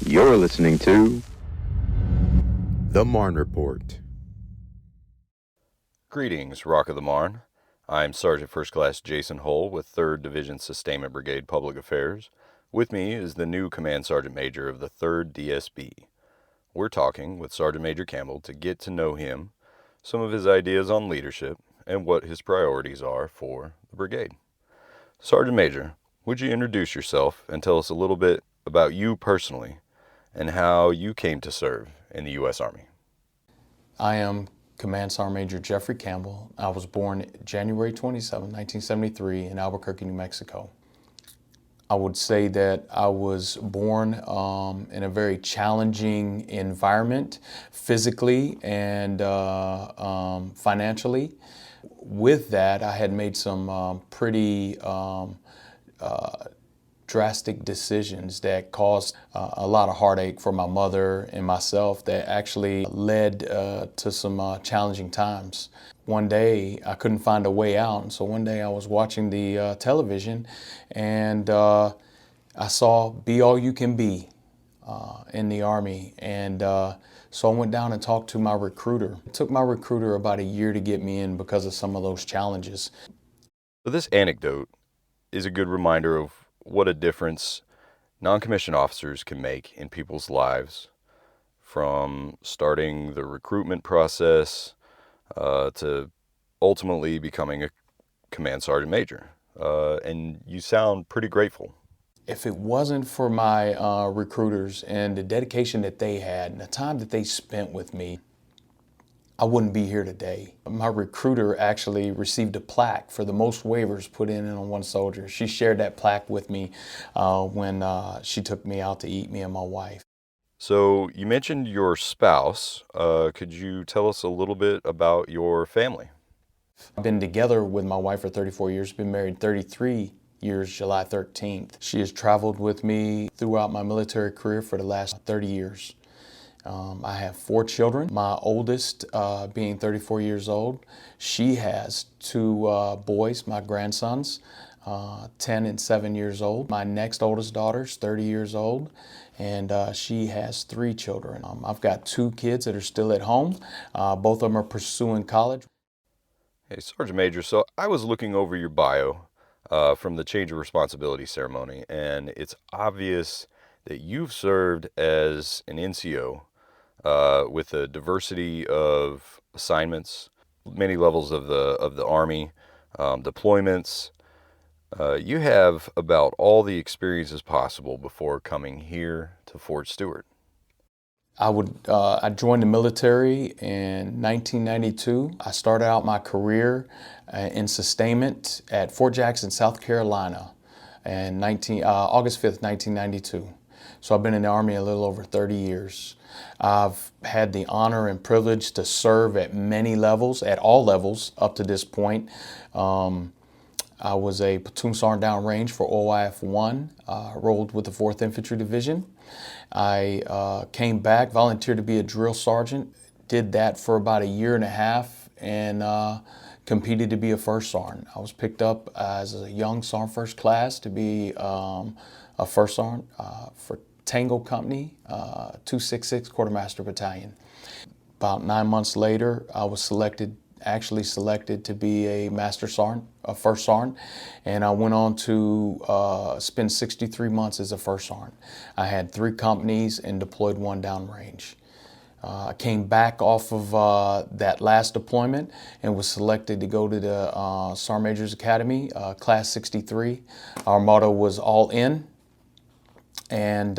You're listening to the Marne Report. Greetings, Rock of the Marne. I'm Sergeant First Class Jason Hull with 3rd Division Sustainment Brigade Public Affairs. With me is the new Command Sergeant Major of the 3rd DSB. We're talking with Sergeant Major Campbell to get to know him, some of his ideas on leadership, and what his priorities are for the brigade. Sergeant Major, would you introduce yourself and tell us a little bit about you personally and how you came to serve in the U.S. Army? I am Command Sergeant Major Jeffrey Campbell. I was born January 27, 1973 in Albuquerque, New Mexico. I would say that I was born in a very challenging environment, physically and financially. With that, I had made some pretty drastic decisions that caused a lot of heartache for my mother and myself that actually led to some challenging times. One day I couldn't find a way out, and so one day I was watching the television and I saw Be All You Can Be in the Army, and so I went down and talked to my recruiter. It took my recruiter about a year to get me in because of some of those challenges. So this anecdote is a good reminder of what a difference non-commissioned officers can make in people's lives, from starting the recruitment process to ultimately becoming a Command Sergeant Major. And you sound pretty grateful. If it wasn't for my recruiters and the dedication that they had and the time that they spent with me, I wouldn't be here today. My recruiter actually received a plaque for the most waivers put in on one soldier. She shared that plaque with me when she took me out to eat, me and my wife. So you mentioned your spouse. Could you tell us a little bit about your family? I've been together with my wife for 34 years, been married 33 years, July 13th. She has traveled with me throughout my military career for the last 30 years. I have 4 children, my oldest being 34 years old. She has 2 boys, my grandsons, 10 and 7 years old. My next oldest daughter is 30 years old, and she has 3 children. I've got 2 kids that are still at home. Both of them are pursuing college. Hey, Sergeant Major, so I was looking over your bio from the Change of Responsibility ceremony, and it's obvious that you've served as an NCO with a diversity of assignments, many levels of the Army, deployments. You have about all the experiences possible before coming here to Fort Stewart. I joined the military in 1992. I started out my career in sustainment at Fort Jackson, South Carolina, and August 5th, 1992. So I've been in the Army a little over 30 years. I've had the honor and privilege to serve at many levels, at all levels up to this point. I was a platoon sergeant downrange for OIF 1, rolled with the 4th Infantry Division. I came back, volunteered to be a drill sergeant, did that for about a year and a half, and competed to be a first sergeant. I was picked up as a young sergeant first class to be a first sergeant for Tango Company, 266 Quartermaster Battalion. About 9 months later, I was actually selected to be a master sergeant, a first sergeant, and I went on to spend 63 months as a first sergeant. I had 3 companies and deployed 1 downrange. I came back off of that last deployment and was selected to go to the Sergeant Major's Academy, Class 63. Our motto was all in, and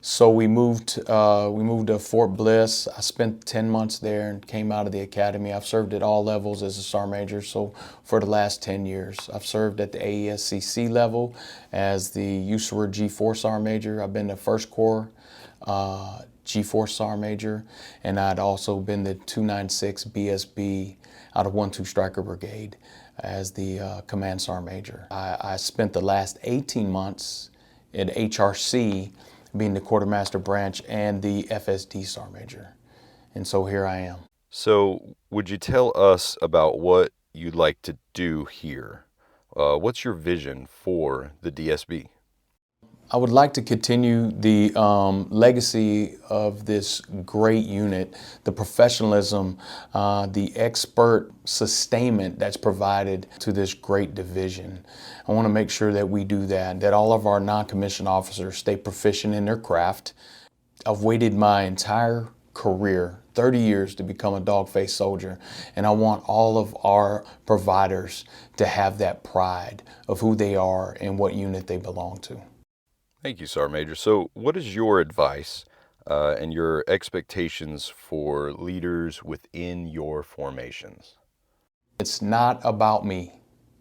so we moved to Fort Bliss. I spent 10 months there and came out of the academy. I've served at all levels as a sergeant major. So for the last 10 years, I've served at the AESCC level as the USAREUR G4 sergeant major. I've been the First Corps G4 sergeant major, and I'd also been the 296 BSB out of 1-2 Striker Brigade as the command sergeant major. I spent the last 18 months at HRC, being the quartermaster branch and the FSD sergeant major. And so here I am. So would you tell us about what you'd like to do here? What's your vision for the DSB? I would like to continue the legacy of this great unit, the professionalism, the expert sustainment that's provided to this great division. I want to make sure that we do that all of our non-commissioned officers stay proficient in their craft. I've waited my entire career, 30 years, to become a dog-faced soldier, and I want all of our providers to have that pride of who they are and what unit they belong to. Thank you, Sergeant Major. So what is your advice and your expectations for leaders within your formations? It's not about me.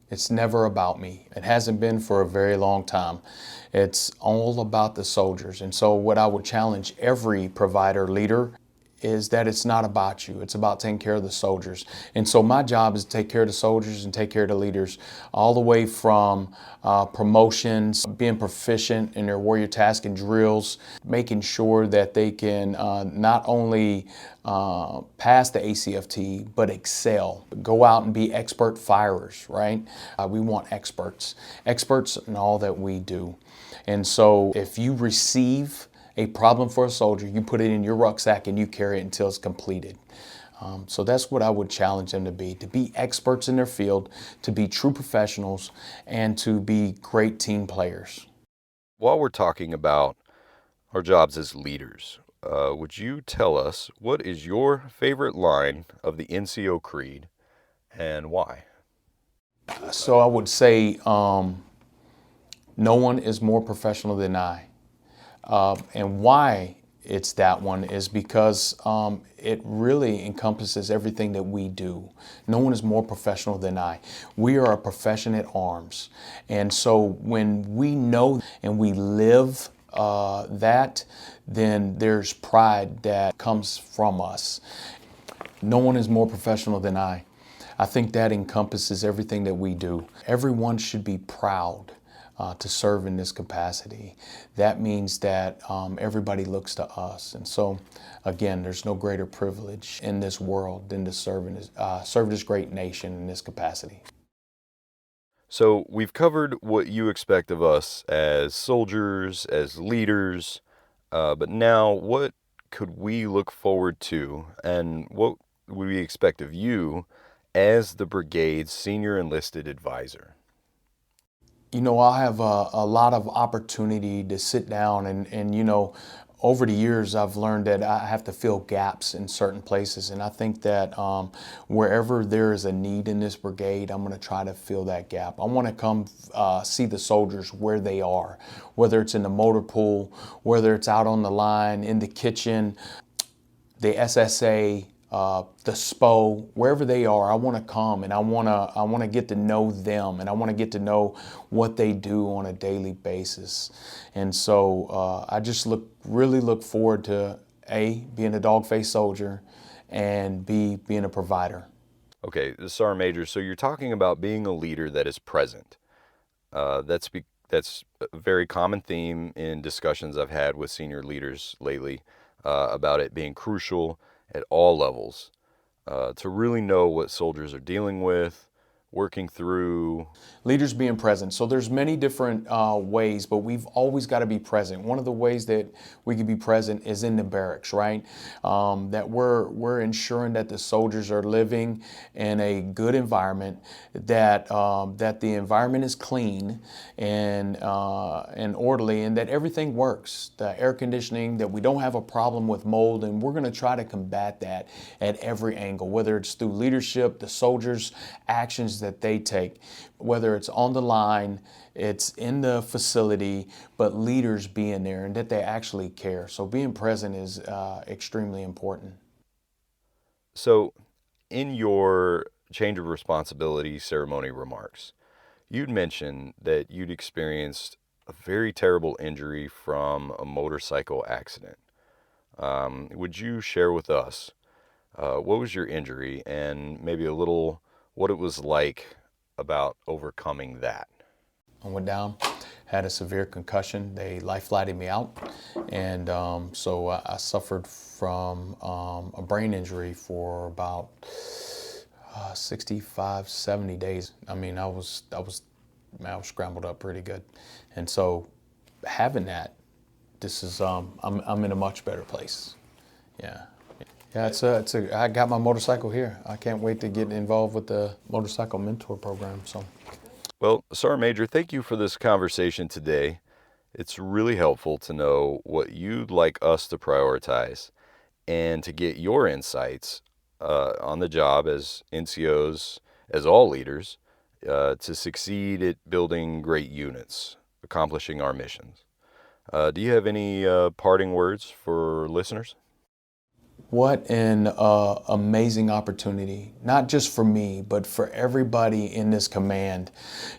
It's never about me. It hasn't been for a very long time. It's all about the soldiers. And so what I would challenge every provider leader is that it's not about you. It's about taking care of the soldiers. And so my job is to take care of the soldiers and take care of the leaders, all the way from promotions, being proficient in their warrior task and drills, making sure that they can not only pass the ACFT, but excel. Go out and be expert firers, right? We want experts in all that we do. And so if you receive a problem for a soldier, you put it in your rucksack and you carry it until it's completed. So that's what I would challenge them to be experts in their field, to be true professionals, and to be great team players. While we're talking about our jobs as leaders, would you tell us what is your favorite line of the NCO Creed and why? So I would say, no one is more professional than I. And why it's that one is because it really encompasses everything that we do. No one is more professional than I. We are a profession at arms. And so when we know and we live that, then there's pride that comes from us. No one is more professional than I. I think that encompasses everything that we do. Everyone should be proud to serve in this capacity. That means that everybody looks to us. And so, again, there's no greater privilege in this world than to serve this great nation in this capacity. So we've covered what you expect of us as soldiers, as leaders, but now what could we look forward to, and what would we expect of you as the brigade's Senior Enlisted Advisor? You know, I have a lot of opportunity to sit down and, you know, over the years I've learned that I have to fill gaps in certain places. And I think that wherever there is a need in this brigade, I'm going to try to fill that gap. I want to come see the soldiers where they are, whether it's in the motor pool, whether it's out on the line, in the kitchen, the SSA, the SPO, wherever they are. I want to come and I want to get to know them, and I want to get to know what they do on a daily basis. And so I just really look forward to A, being a dog-faced soldier, and B, being a provider. Okay, Sergeant Major, so you're talking about being a leader that is present. That's a very common theme in discussions I've had with senior leaders lately about it being crucial at all levels to really know what soldiers are dealing with, working through. Leaders being present. So there's many different ways, but we've always got to be present. One of the ways that we can be present is in the barracks, right? That we're ensuring that the soldiers are living in a good environment, that the environment is clean and orderly, and that everything works. The air conditioning, that we don't have a problem with mold, and we're going to try to combat that at every angle, whether it's through leadership, the soldiers' actions that they take, whether it's on the line, it's in the facility, but leaders being there and that they actually care. So being present is extremely important. So in your change of responsibility ceremony remarks, you'd mentioned that you'd experienced a very terrible injury from a motorcycle accident. Would you share with us what was your injury and maybe a little what it was like about overcoming that? I went down, had a severe concussion. They life flighted me out, and so I suffered from a brain injury for about 65, 70 days. I mean, I was scrambled up pretty good, and so having that, this is I'm in a much better place. Yeah. Yeah, I got my motorcycle here. I can't wait to get involved with the motorcycle mentor program. So, Well, Sergeant Major, thank you for this conversation today. It's really helpful to know what you'd like us to prioritize and to get your insights on the job as NCOs, as all leaders, to succeed at building great units, accomplishing our missions. Do you have any parting words for listeners? what an amazing opportunity, not just for me, but for everybody in this command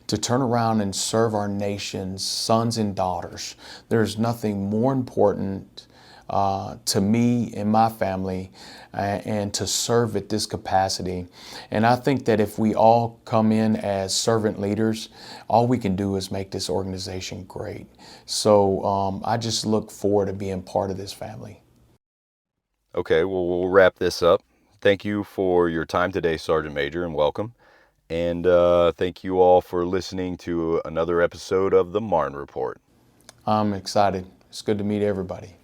to turn around and serve our nation's sons and daughters. There's nothing more important to me and my family and to serve at this capacity. And I think that if we all come in as servant leaders, all we can do is make this organization great. So I just look forward to being part of this family. Okay, well, we'll wrap this up. Thank you for your time today, Sergeant Major, and welcome. And thank you all for listening to another episode of the Marne Report. I'm excited. It's good to meet everybody.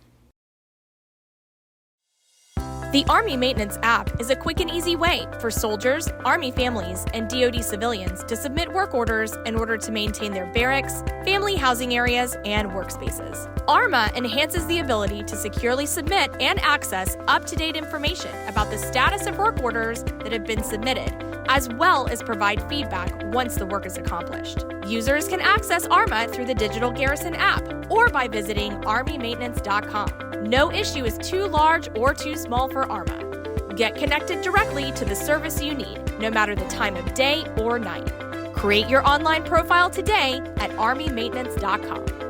The Army Maintenance app is a quick and easy way for soldiers, Army families, and DoD civilians to submit work orders in order to maintain their barracks, family housing areas, and workspaces. ARMA enhances the ability to securely submit and access up-to-date information about the status of work orders that have been submitted, as well as provide feedback once the work is accomplished. Users can access ARMA through the Digital Garrison app or by visiting armymaintenance.com. No issue is too large or too small for ARMA. Get connected directly to the service you need, no matter the time of day or night. Create your online profile today at armymaintenance.com.